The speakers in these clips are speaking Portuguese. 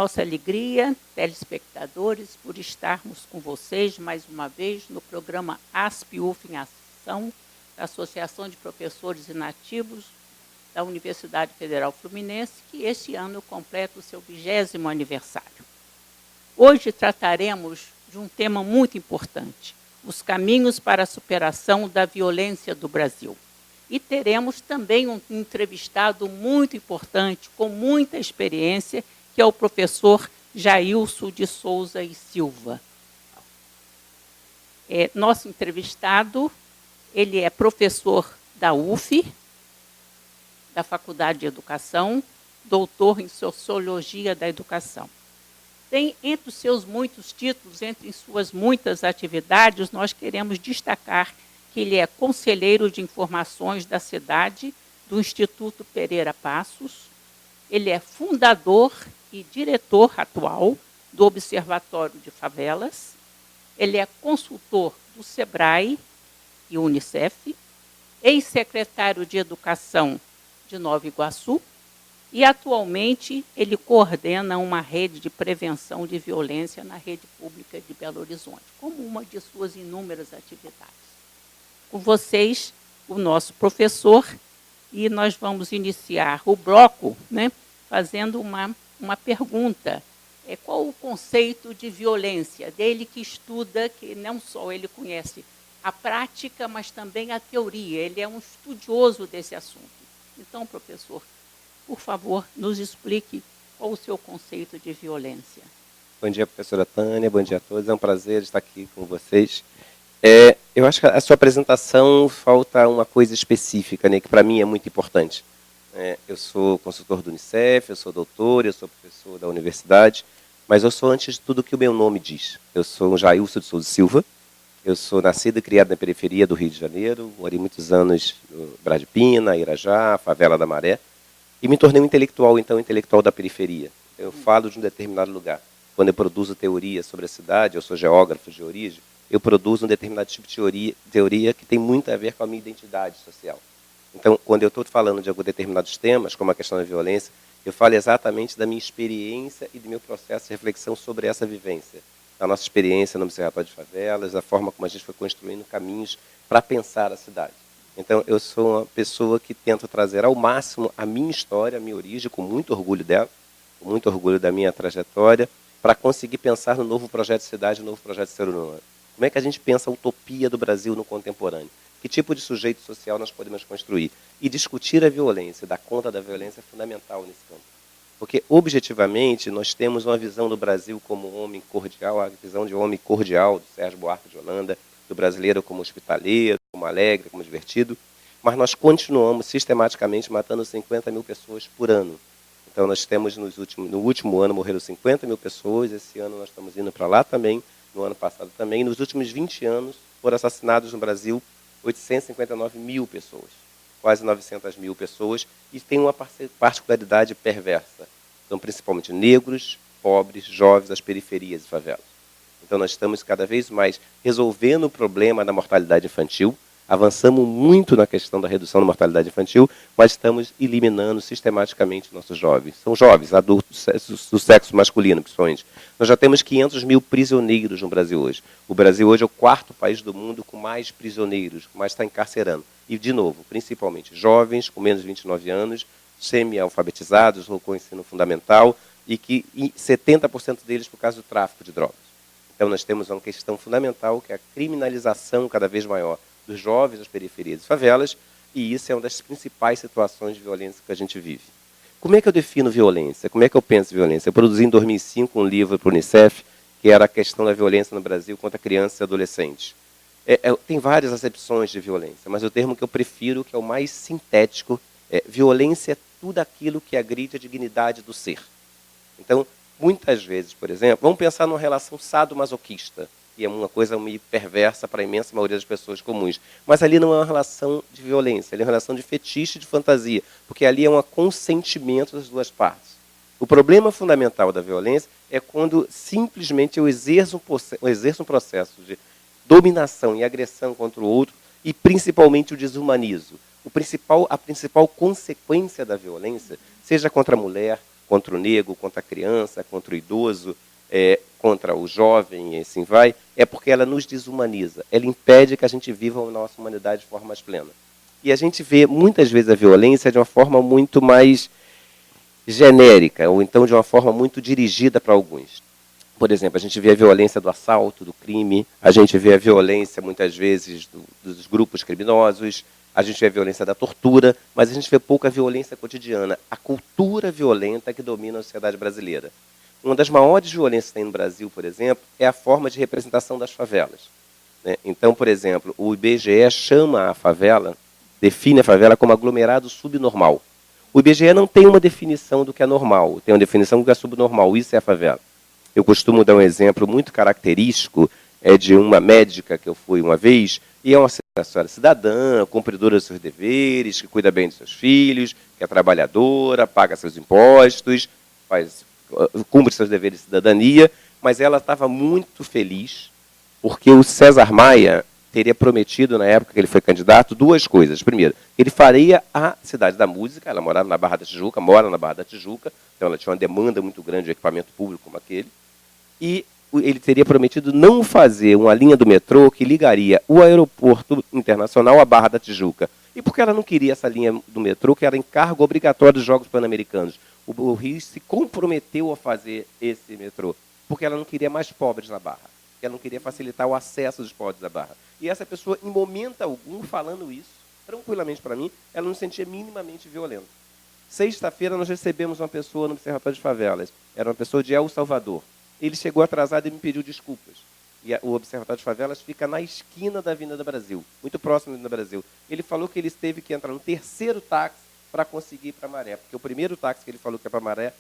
nossa alegria, telespectadores, por estarmos com vocês mais uma vez no programa ASP-UF em Ação, da Associação de Professores Inativos da Universidade Federal Fluminense, que este ano completa o seu 20º aniversário. Hoje trataremos de um tema muito importante, os caminhos para a superação da violência do Brasil. E teremos também um entrevistado muito importante, com muita experiência, que é o professor Jailson de Souza e Silva. Nosso entrevistado, ele é professor da UF, da Faculdade de Educação, doutor em Sociologia da Educação. Tem, entre os seus muitos títulos, entre suas muitas atividades, nós queremos destacar que ele é conselheiro de informações da cidade do Instituto Pereira Passos, ele é fundador e diretor atual do Observatório de Favelas, ele é consultor do SEBRAE e UNICEF, ex-secretário de Educação de Nova Iguaçu, e atualmente ele coordena uma rede de prevenção de violência na rede pública de Belo Horizonte, como uma de suas inúmeras atividades. Com vocês, o nosso professor, e nós vamos iniciar o bloco, né, fazendo uma pergunta. Qual o conceito de violência? Dele que estuda, que não só ele conhece a prática, mas também a teoria. Ele é um estudioso desse assunto. Então, professor, por favor, nos explique qual o seu conceito de violência. Bom dia, professora Tânia, bom dia a todos. É um prazer estar aqui com vocês. Eu acho que a sua apresentação falta uma coisa específica, né, que para mim é muito importante. Eu sou consultor do UNICEF, eu sou doutor, eu sou professor da universidade, mas eu sou, antes de tudo, o que o meu nome diz. Eu sou o Jailson de Souza Silva, eu sou nascido e criado na periferia do Rio de Janeiro, morei muitos anos no Bradipina, Irajá, Favela da Maré, e me tornei um intelectual, então, intelectual da periferia. Eu falo de um determinado lugar. Quando eu produzo teoria sobre a cidade, eu sou geógrafo de origem, eu produzo um determinado tipo de teoria que tem muito a ver com a minha identidade social. Então, quando eu estou falando de alguns determinados temas, como a questão da violência, eu falo exatamente da minha experiência e do meu processo de reflexão sobre essa vivência. Da nossa experiência no Observatório de Favelas, da forma como a gente foi construindo caminhos para pensar a cidade. Então, eu sou uma pessoa que tenta trazer ao máximo a minha história, a minha origem, com muito orgulho dela, com muito orgulho da minha trajetória, para conseguir pensar no novo projeto de cidade, no novo projeto de ser humano. Como é que a gente pensa a utopia do Brasil no contemporâneo? Que tipo de sujeito social nós podemos construir? E discutir a violência, dar conta da violência é fundamental nesse campo. Porque, objetivamente, nós temos uma visão do Brasil como homem cordial, a visão de homem cordial do Sérgio Buarque de Holanda, do brasileiro como hospitaleiro, como alegre, como divertido, mas nós continuamos sistematicamente matando 50 mil pessoas por ano. Então, nós temos, no último ano, morreram 50 mil pessoas, esse ano nós estamos indo para lá também, no ano passado também. Nos últimos 20 anos, foram assassinados no Brasil 859 mil pessoas, quase 900 mil pessoas, e tem uma particularidade perversa. São principalmente negros, pobres, jovens, das periferias e favelas. Então, nós estamos cada vez mais resolvendo o problema da mortalidade infantil, avançamos muito na questão da redução da mortalidade infantil, mas estamos eliminando sistematicamente nossos jovens. São jovens, adultos, do sexo masculino, principalmente. Nós já temos 500 mil prisioneiros no Brasil hoje. O Brasil hoje é o 4º país do mundo com mais prisioneiros, com mais está encarcerando. E, de novo, principalmente jovens com menos de 29 anos, semi-alfabetizados ou com ensino fundamental, e que 70% deles por causa do tráfico de drogas. Então, nós temos uma questão fundamental, que é a criminalização cada vez maior dos jovens das periferias e favelas, e isso é uma das principais situações de violência que a gente vive. Como é que eu defino violência? Como é que eu penso em violência? Eu produzi em 2005 um livro para o UNICEF, que era a questão da violência no Brasil contra crianças e adolescentes. Tem várias acepções de violência, mas o termo que eu prefiro, que é o mais sintético, violência é tudo aquilo que agride a dignidade do ser. Então, muitas vezes, por exemplo, vamos pensar numa relação sadomasoquista, que é uma coisa meio perversa para a imensa maioria das pessoas comuns. Mas ali não é uma relação de violência, ali é uma relação de fetiche, de fantasia, porque ali é um consentimento das duas partes. O problema fundamental da violência é quando simplesmente eu exerço um processo de dominação e agressão contra o outro e principalmente o desumanizo. A principal consequência da violência, seja contra a mulher, contra o negro, contra a criança, contra o idoso, contra o jovem, e assim vai, é porque ela nos desumaniza. Ela impede que a gente viva a nossa humanidade de forma mais plena. E a gente vê, muitas vezes, a violência de uma forma muito mais genérica, ou então de uma forma muito dirigida para alguns. Por exemplo, a gente vê a violência do assalto, do crime, a gente vê a violência, muitas vezes, dos grupos criminosos, a gente vê a violência da tortura, mas a gente vê pouca violência cotidiana, a cultura violenta que domina a sociedade brasileira. Uma das maiores violências que tem no Brasil, por exemplo, é a forma de representação das favelas. Né? Então, por exemplo, o IBGE chama a favela, define a favela como aglomerado subnormal. O IBGE não tem uma definição do que é normal, tem uma definição do que é subnormal, isso é a favela. Eu costumo dar um exemplo muito característico, de uma médica que eu fui uma vez, e é uma senhora cidadã, cumpridora dos seus deveres, que cuida bem dos seus filhos, que é trabalhadora, paga seus impostos, cumpre seus deveres de cidadania, mas ela estava muito feliz, porque o César Maia teria prometido, na época que ele foi candidato, duas coisas. Primeiro, ele faria a Cidade da Música, ela morava na Barra da Tijuca, mora na Barra da Tijuca, então ela tinha uma demanda muito grande de equipamento público como aquele, e ele teria prometido não fazer uma linha do metrô que ligaria o aeroporto internacional à Barra da Tijuca. E por que ela não queria essa linha do metrô, que era encargo obrigatório dos Jogos Pan-Americanos? O Rio se comprometeu a fazer esse metrô, porque ela não queria mais pobres na Barra. Ela não queria facilitar o acesso dos pobres à Barra. E essa pessoa, em momento algum, falando isso, tranquilamente para mim, ela não se sentia minimamente violenta. Sexta-feira nós recebemos uma pessoa no Observatório de Favelas. Era uma pessoa de El Salvador. Ele chegou atrasado e me pediu desculpas. E o Observatório de Favelas fica na esquina da Avenida Brasil, muito próximo da Avenida Brasil. Ele falou que ele teve que entrar no terceiro táxi para conseguir ir para Maré, porque o primeiro táxi que ele falou que é para Maré,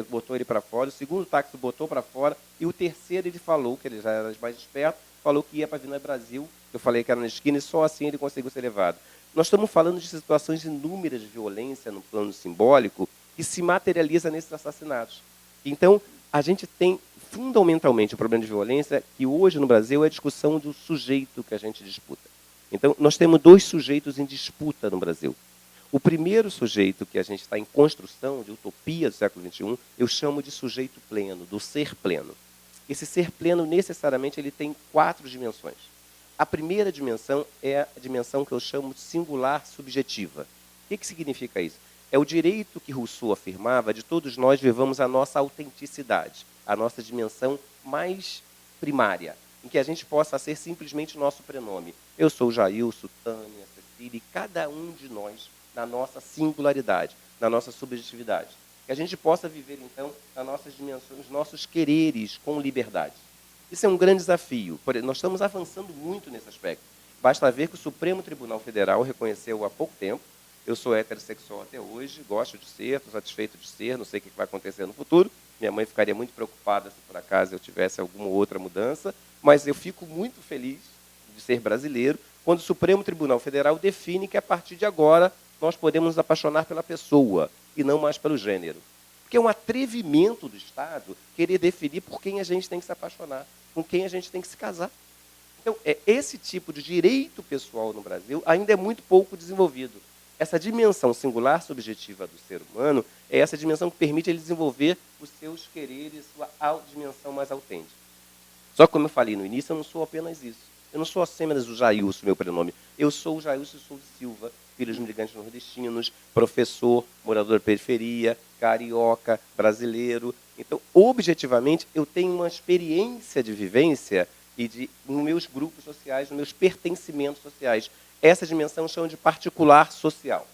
botou ele para fora, o segundo táxi botou para fora, e o terceiro ele falou, que ele já era mais esperto, falou que ia para a Avenida Brasil, eu falei que era na esquina, e só assim ele conseguiu ser levado. Nós estamos falando de situações inúmeras de violência no plano simbólico que se materializa nesses assassinatos. Então, a gente tem fundamentalmente o problema de violência que hoje no Brasil é a discussão do sujeito que a gente disputa. Então, nós temos dois sujeitos em disputa no Brasil. O primeiro sujeito que a gente está em construção, de utopia do século XXI, eu chamo de sujeito pleno, do ser pleno. Esse ser pleno, necessariamente, ele tem 4 dimensões. A primeira dimensão é a dimensão que eu chamo de singular subjetiva. O que significa isso? É o direito que Rousseau afirmava de todos nós vivamos a nossa autenticidade, a nossa dimensão mais primária, em que a gente possa ser simplesmente o nosso prenome. Eu sou Jailson, Tânia, Cecília, e cada um de nós na nossa singularidade, na nossa subjetividade. Que a gente possa viver, então, nas nossas dimensões, nos nossos quereres com liberdade. Isso é um grande desafio. Nós estamos avançando muito nesse aspecto. Basta ver que o Supremo Tribunal Federal reconheceu há pouco tempo. Eu sou heterossexual até hoje, gosto de ser, estou satisfeito de ser, não sei o que vai acontecer no futuro. Minha mãe ficaria muito preocupada se por acaso eu tivesse alguma outra mudança, mas eu fico muito feliz de ser brasileiro quando o Supremo Tribunal Federal define que a partir de agora nós podemos nos apaixonar pela pessoa e não mais pelo gênero. Porque é um atrevimento do Estado querer definir por quem a gente tem que se apaixonar, com quem a gente tem que se casar. Então, esse tipo de direito pessoal no Brasil ainda é muito pouco desenvolvido. Essa dimensão singular subjetiva do ser humano é essa dimensão que permite ele desenvolver os seus quereres, sua dimensão mais autêntica. Só que, como eu falei no início, eu não sou apenas isso. Eu não sou apenas o Jailson, meu prenome. Eu sou o Jailson Souza Silva, filho de imigrantes nordestinos, professor, morador da periferia, carioca, brasileiro. Então, objetivamente, eu tenho uma experiência de vivência e nos meus grupos sociais, nos meus pertencimentos sociais. Essa dimensão eu chamo de particular social.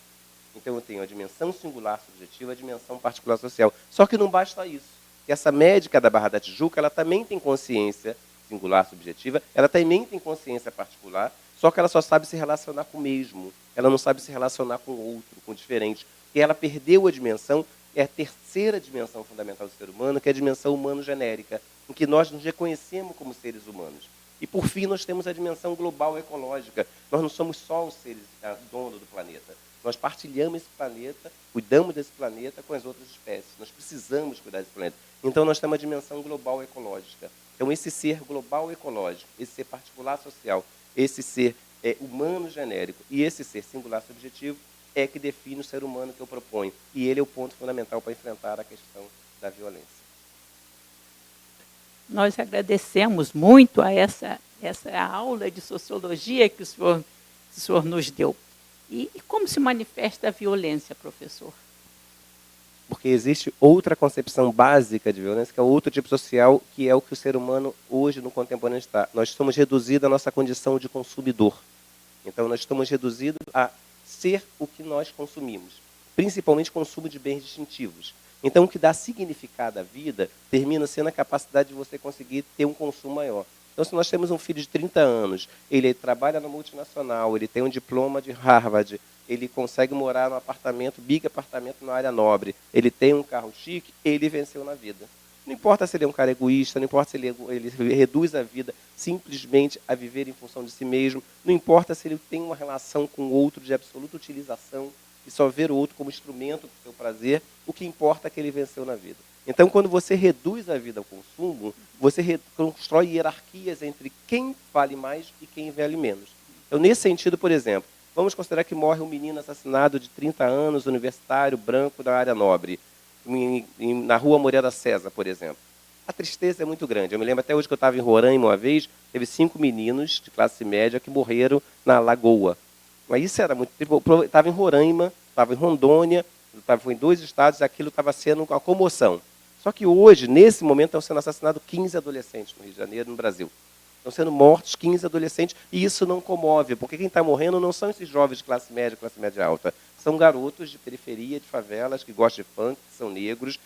Então, eu tenho a dimensão singular subjetiva, a dimensão particular social. Só que não basta isso. Essa médica da Barra da Tijuca, ela também tem consciência singular subjetiva, ela também tem consciência particular, só que ela só sabe se relacionar com o mesmo. Ela não sabe se relacionar com o outro, com o diferente. E ela perdeu a dimensão, é a terceira dimensão fundamental do ser humano, que é a dimensão humano-genérica, em que nós nos reconhecemos como seres humanos. E, por fim, nós temos a dimensão global ecológica. Nós não somos só os seres donos do planeta. Nós partilhamos esse planeta, cuidamos desse planeta com as outras espécies. Nós precisamos cuidar desse planeta. Então, nós temos a dimensão global ecológica. Então, esse ser global ecológico, esse ser particular social, esse ser humano genérico e esse ser singular subjetivo é que define o ser humano que eu proponho. E ele é o ponto fundamental para enfrentar a questão da violência. Nós agradecemos muito a essa aula de sociologia que o senhor nos deu. E como se manifesta a violência, professor? Porque existe outra concepção básica de violência, que é outro tipo social, que é o que o ser humano hoje no contemporâneo está. Nós estamos reduzidos à nossa condição de consumidor. Então, nós estamos reduzidos a ser o que nós consumimos, principalmente consumo de bens distintivos. Então, o que dá significado à vida termina sendo a capacidade de você conseguir ter um consumo maior. Então, se nós temos um filho de 30 anos, ele trabalha na multinacional, ele tem um diploma de Harvard, ele consegue morar num apartamento, big apartamento na área nobre, ele tem um carro chique, ele venceu na vida. Não importa se ele é um cara egoísta, não importa se ele reduz a vida simplesmente a viver em função de si mesmo, não importa se ele tem uma relação com o outro de absoluta utilização e só ver o outro como instrumento do seu prazer, o que importa é que ele venceu na vida. Então, quando você reduz a vida ao consumo, você constrói hierarquias entre quem vale mais e quem vale menos. Então, nesse sentido, por exemplo, vamos considerar que morre um menino assassinado de 30 anos, universitário, branco, da área nobre, na rua Moreira César, por exemplo. A tristeza é muito grande. Eu me lembro até hoje que eu estava em Roraima uma vez, teve 5 meninos de classe média que morreram na Lagoa. Mas isso era muito... Eu estava em Roraima, estava em Rondônia, foi em 2 estados, e aquilo estava sendo uma comoção. Só que hoje, nesse momento, estão sendo assassinados 15 adolescentes no Rio de Janeiro, no Brasil. Estão sendo mortos 15 adolescentes, e isso não comove, porque quem está morrendo não são esses jovens de classe média alta. São garotos de periferia, de favelas, que gostam de funk, que são negros,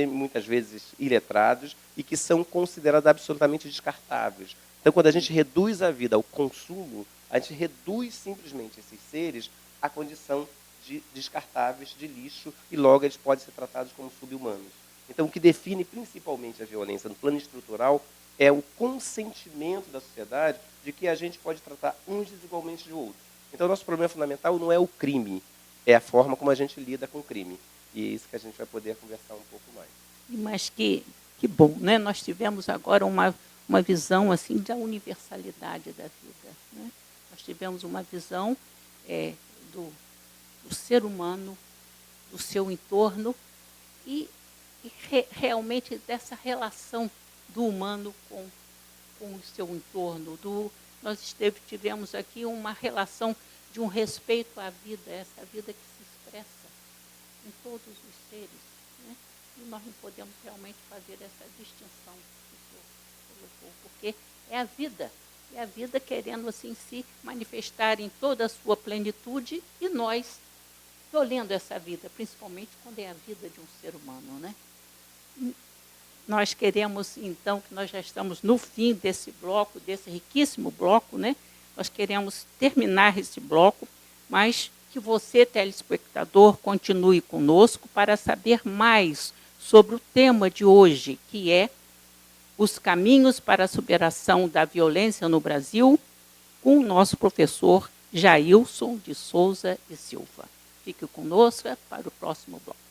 muitas vezes iletrados, e que são considerados absolutamente descartáveis. Então, quando a gente reduz a vida ao consumo, a gente reduz simplesmente esses seres à condição de descartáveis, de lixo, e logo eles podem ser tratados como sub-humanos. Então, o que define principalmente a violência no plano estrutural é o consentimento da sociedade de que a gente pode tratar uns desigualmente de outros. Então, o nosso problema fundamental não é o crime, é a forma como a gente lida com o crime. E é isso que a gente vai poder conversar um pouco mais. Mas que bom, né? Nós tivemos agora uma visão assim da universalidade da vida, né? Nós tivemos uma visão do ser humano, do seu entorno e realmente dessa relação do humano com o seu entorno. Nós tivemos aqui uma relação de um respeito à vida, essa vida que se expressa em todos os seres, né? E nós não podemos realmente fazer essa distinção que o senhor colocou, porque é a vida querendo assim se manifestar em toda a sua plenitude e nós tolhendo essa vida, principalmente quando é a vida de um ser humano, né? Nós queremos, então, que nós já estamos no fim desse bloco, desse riquíssimo bloco, né? Nós queremos terminar esse bloco, mas que você, telespectador, continue conosco para saber mais sobre o tema de hoje, que é os caminhos para a superação da violência no Brasil, com o nosso professor Jailson de Souza e Silva. Fique conosco para o próximo bloco.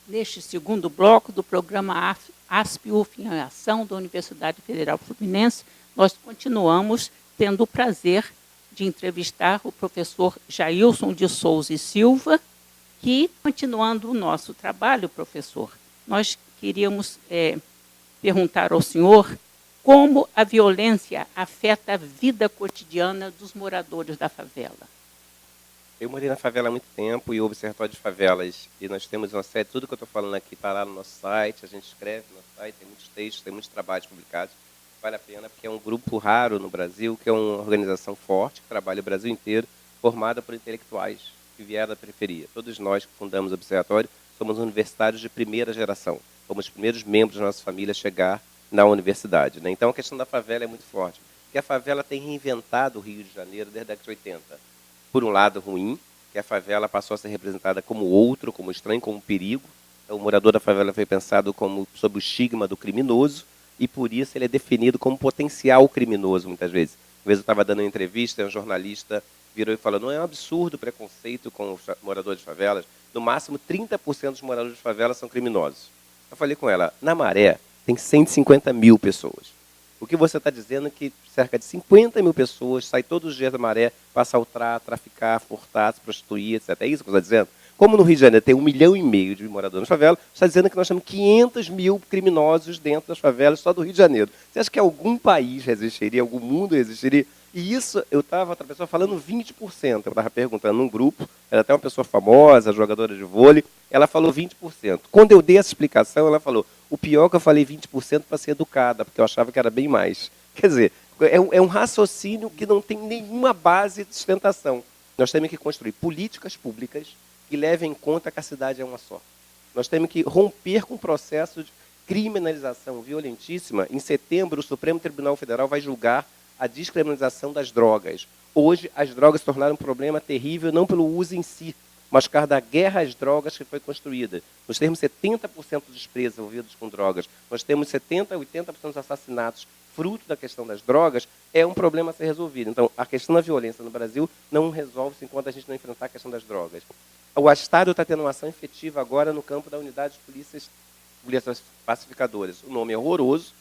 Neste segundo bloco do programa ASP-UF em Ação da Universidade Federal Fluminense, nós continuamos tendo o prazer de entrevistar o professor Jailson de Souza e Silva, que, continuando o nosso trabalho, professor, nós queríamos perguntar ao senhor como a violência afeta a vida cotidiana dos moradores da favela. Eu morei na favela há muito tempo e o Observatório de Favelas, e nós temos uma série, tudo que eu estou falando aqui está lá no nosso site, a gente escreve no nosso site, tem muitos textos, tem muitos trabalhos publicados. Vale a pena porque é um grupo raro no Brasil, que é uma organização forte, que trabalha o Brasil inteiro, formada por intelectuais que vieram da periferia. Todos nós que fundamos o Observatório somos universitários de primeira geração. Fomos os primeiros membros da nossa família a chegar na universidade, né? Então a questão da favela é muito forte, porque a favela tem reinventado o Rio de Janeiro desde a década de 80. Por um lado ruim, que a favela passou a ser representada como outro, como estranho, como perigo. Então, o morador da favela foi pensado como sob o estigma do criminoso, e por isso ele é definido como potencial criminoso, muitas vezes. Uma vez eu estava dando uma entrevista, um jornalista virou e falou: não é um absurdo o preconceito com os moradores de favelas, no máximo 30% dos moradores de favelas são criminosos. Eu falei com ela: na Maré tem 150 mil pessoas. O que você está dizendo é que cerca de 50 mil pessoas saem todos os dias da Maré para assaltar, traficar, furtar, se prostituir, etc. É isso que você está dizendo? Como no Rio de Janeiro tem 1,5 milhão de moradores na favela, você está dizendo que nós temos 500 mil criminosos dentro das favelas só do Rio de Janeiro. Você acha que algum país resistiria, algum mundo resistiria? E isso, eu estava, outra pessoa falando 20%. Eu estava perguntando num grupo, ela é até uma pessoa famosa, jogadora de vôlei, ela falou 20%. Quando eu dei essa explicação, ela falou: o pior é que eu falei 20% para ser educada, porque eu achava que era bem mais. Quer dizer, é um raciocínio que não tem nenhuma base de sustentação. Nós temos que construir políticas públicas que levem em conta que a cidade é uma só. Nós temos que romper com o processo de criminalização violentíssima. Em setembro, o Supremo Tribunal Federal vai julgar a descriminalização das drogas. Hoje, as drogas se tornaram um problema terrível, não pelo uso em si, mas por causa da guerra às drogas que foi construída. Nós temos 70% dos presos envolvidos com drogas. Nós temos 70% a 80% dos assassinatos fruto da questão das drogas. É um problema a ser resolvido. Então, a questão da violência no Brasil não resolve-se enquanto a gente não enfrentar a questão das drogas. O Estado está tendo uma ação efetiva agora no campo da unidade de polícias pacificadoras. O nome é horroroso.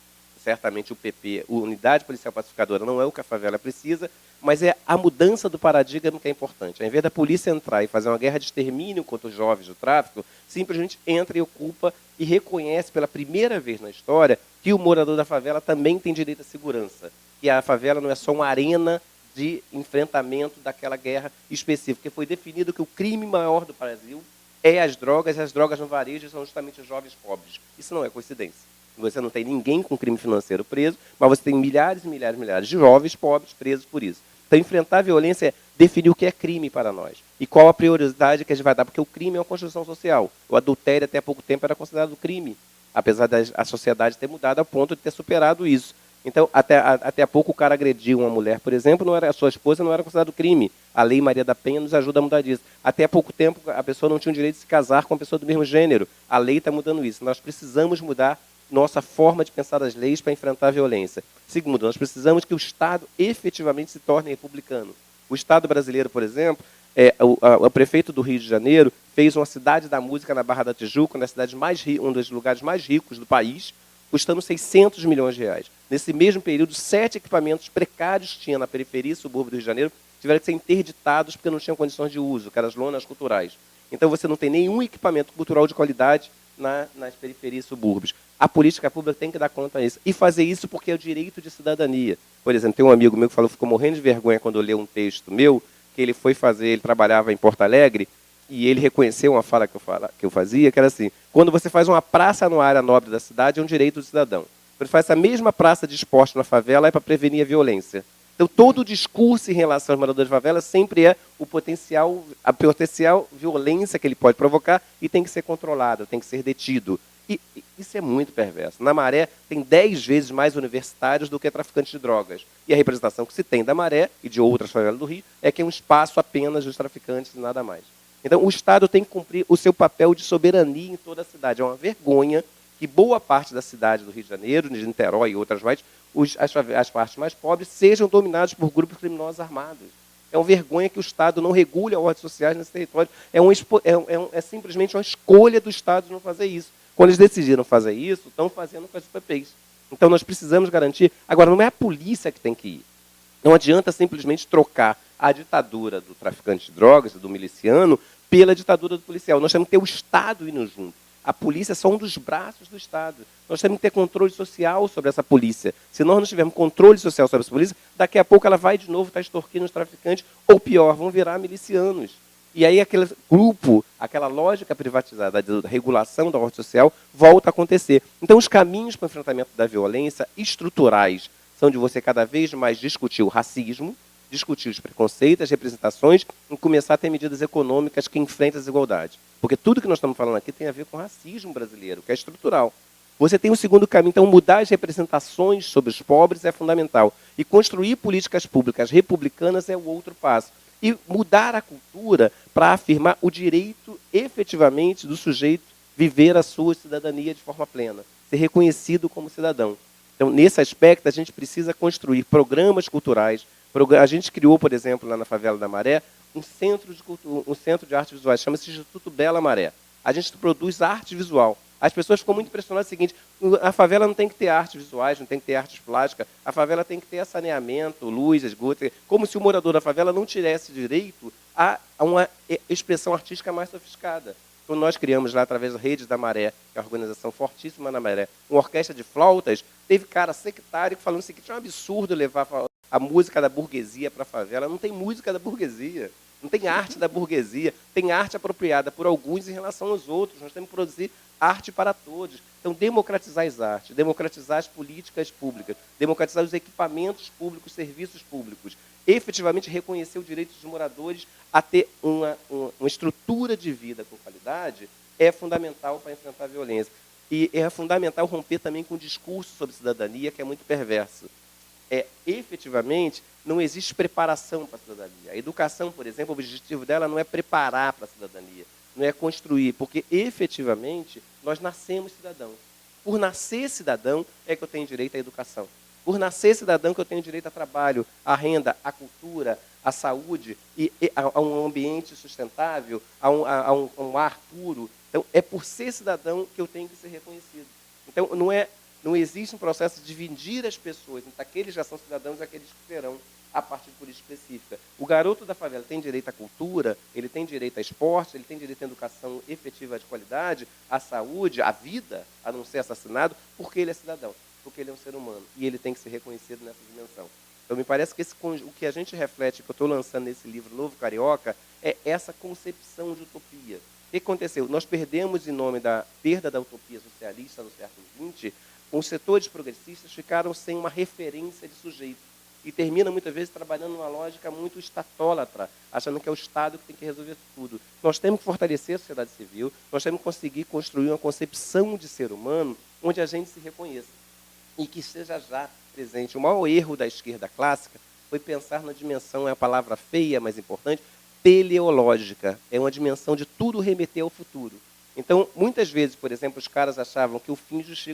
Certamente o PP, a Unidade Policial Pacificadora, não é o que a favela precisa, mas é a mudança do paradigma que é importante. Ao invés da polícia entrar e fazer uma guerra de extermínio contra os jovens do tráfico, simplesmente entra e ocupa e reconhece pela primeira vez na história que o morador da favela também tem direito à segurança. Que a favela não é só uma arena de enfrentamento daquela guerra específica, porque foi definido que o crime maior do Brasil é as drogas, e as drogas no varejo são justamente os jovens pobres. Isso não é coincidência. Você não tem ninguém com crime financeiro preso, mas você tem milhares e milhares e milhares de jovens pobres presos por isso. Então, enfrentar a violência é definir o que é crime para nós e qual a prioridade que a gente vai dar, porque o crime é uma construção social. O adultério, até há pouco tempo, era considerado crime, apesar da sociedade ter mudado ao ponto de ter superado isso. Então, até há pouco, o cara agrediu uma mulher, por exemplo, a sua esposa não era considerado crime. A Lei Maria da Penha nos ajuda a mudar disso. Até há pouco tempo, a pessoa não tinha o direito de se casar com uma pessoa do mesmo gênero. A lei está mudando isso. Nós precisamos mudar nossa forma de pensar as leis para enfrentar a violência. Segundo, nós precisamos que o Estado efetivamente se torne republicano. O Estado brasileiro, por exemplo, o prefeito do Rio de Janeiro fez uma cidade da música na Barra da Tijuca, um dos lugares mais ricos do país, custando 600 milhões de reais. Nesse mesmo período, 7 equipamentos precários que tinha na periferia e subúrbio do Rio de Janeiro tiveram que ser interditados porque não tinham condições de uso, que eram as lonas culturais. Então, você não tem nenhum equipamento cultural de qualidade nas periferias e subúrbios. A política pública tem que dar conta disso. E fazer isso porque é o direito de cidadania. Por exemplo, tem um amigo meu que falou que ficou morrendo de vergonha quando eu li um texto meu, que ele foi fazer, ele trabalhava em Porto Alegre, e ele reconheceu uma fala que eu fazia, que era assim: quando você faz uma praça numa área nobre da cidade, é um direito do cidadão. Quando você faz essa mesma praça de esporte na favela, é para prevenir a violência. Então, todo o discurso em relação aos moradores de favela sempre é a potencial violência que ele pode provocar e tem que ser controlado, tem que ser detido. E isso é muito perverso. Na Maré, tem 10 vezes mais universitários do que traficantes de drogas. E a representação que se tem da Maré e de outras favelas do Rio é que é um espaço apenas dos traficantes e nada mais. Então, o Estado tem que cumprir o seu papel de soberania em toda a cidade. É uma vergonha que boa parte da cidade do Rio de Janeiro, de Niterói e outras mais, as partes mais pobres sejam dominadas por grupos criminosos armados. É uma vergonha que o Estado não regule a ordem social nesse território. É simplesmente uma escolha do Estado de não fazer isso. Quando eles decidiram fazer isso, estão fazendo com as UPPs. Então, nós precisamos garantir. Agora, não é a polícia que tem que ir. Não adianta simplesmente trocar a ditadura do traficante de drogas, do miliciano, pela ditadura do policial. Nós temos que ter o Estado indo junto. A polícia é só um dos braços do Estado. Nós temos que ter controle social sobre essa polícia. Se nós não tivermos controle social sobre essa polícia, daqui a pouco ela vai de novo estar extorquindo os traficantes, ou pior, vão virar milicianos. E aí aquele grupo, aquela lógica privatizada da regulação da ordem social volta a acontecer. Então os caminhos para o enfrentamento da violência estruturais são de você cada vez mais discutir o racismo, discutir os preconceitos, as representações e começar a ter medidas econômicas que enfrentem a desigualdade. Porque tudo que nós estamos falando aqui tem a ver com o racismo brasileiro, que é estrutural. Você tem um segundo caminho, então mudar as representações sobre os pobres é fundamental. E construir políticas públicas republicanas é o outro passo. E mudar a cultura para afirmar o direito efetivamente do sujeito viver a sua cidadania de forma plena, ser reconhecido como cidadão. Então, nesse aspecto, a gente precisa construir programas culturais. A gente criou, por exemplo, lá na Favela da Maré, um centro de artes visuais, chama-se Instituto Bela Maré. A gente produz arte visual. As pessoas ficam muito impressionadas com o seguinte: a favela não tem que ter artes visuais, não tem que ter artes plásticas, a favela tem que ter saneamento, luz, esgoto, como se o morador da favela não tivesse direito a uma expressão artística mais sofisticada. Então, nós criamos lá, através da Rede da Maré, que é uma organização fortíssima na Maré, uma orquestra de flautas. Teve cara sectário falando o seguinte: é um absurdo levar a música da burguesia para a favela. Não tem música da burguesia. Não tem arte da burguesia, tem arte apropriada por alguns em relação aos outros. Nós temos que produzir arte para todos. Então, democratizar as artes, democratizar as políticas públicas, democratizar os equipamentos públicos, serviços públicos, efetivamente reconhecer o direito dos moradores a ter uma estrutura de vida com qualidade é fundamental para enfrentar a violência. E é fundamental romper também com o discurso sobre cidadania, que é muito perverso. Efetivamente, não existe preparação para a cidadania. A educação, por exemplo, o objetivo dela não é preparar para a cidadania, não é construir, porque, efetivamente, nós nascemos cidadãos. Por nascer cidadão é que eu tenho direito à educação. Por nascer cidadão que eu tenho direito a trabalho, à renda, à cultura, à saúde, e a um ambiente sustentável, a um ar puro. Então, é por ser cidadão que eu tenho que ser reconhecido. Então, não existe um processo de dividir as pessoas entre aqueles que já são cidadãos e aqueles que serão a partir de política específica. O garoto da favela tem direito à cultura, ele tem direito a esporte, ele tem direito à educação efetiva de qualidade, à saúde, à vida, a não ser assassinado, porque ele é cidadão, porque ele é um ser humano. E ele tem que ser reconhecido nessa dimensão. Então, me parece que o que a gente reflete, que eu estou lançando nesse livro Novo Carioca, é essa concepção de utopia. O que aconteceu? Nós perdemos, em nome da perda da utopia socialista no século XX, os setores progressistas ficaram sem uma referência de sujeito. E termina, muitas vezes, trabalhando numa lógica muito estatólatra, achando que é o Estado que tem que resolver tudo. Nós temos que fortalecer a sociedade civil, nós temos que conseguir construir uma concepção de ser humano onde a gente se reconheça e que seja já presente. O maior erro da esquerda clássica foi pensar na dimensão, é a palavra feia, mas importante, teleológica. É uma dimensão de tudo remeter ao futuro. Então, muitas vezes, por exemplo, os caras achavam que o fim justifica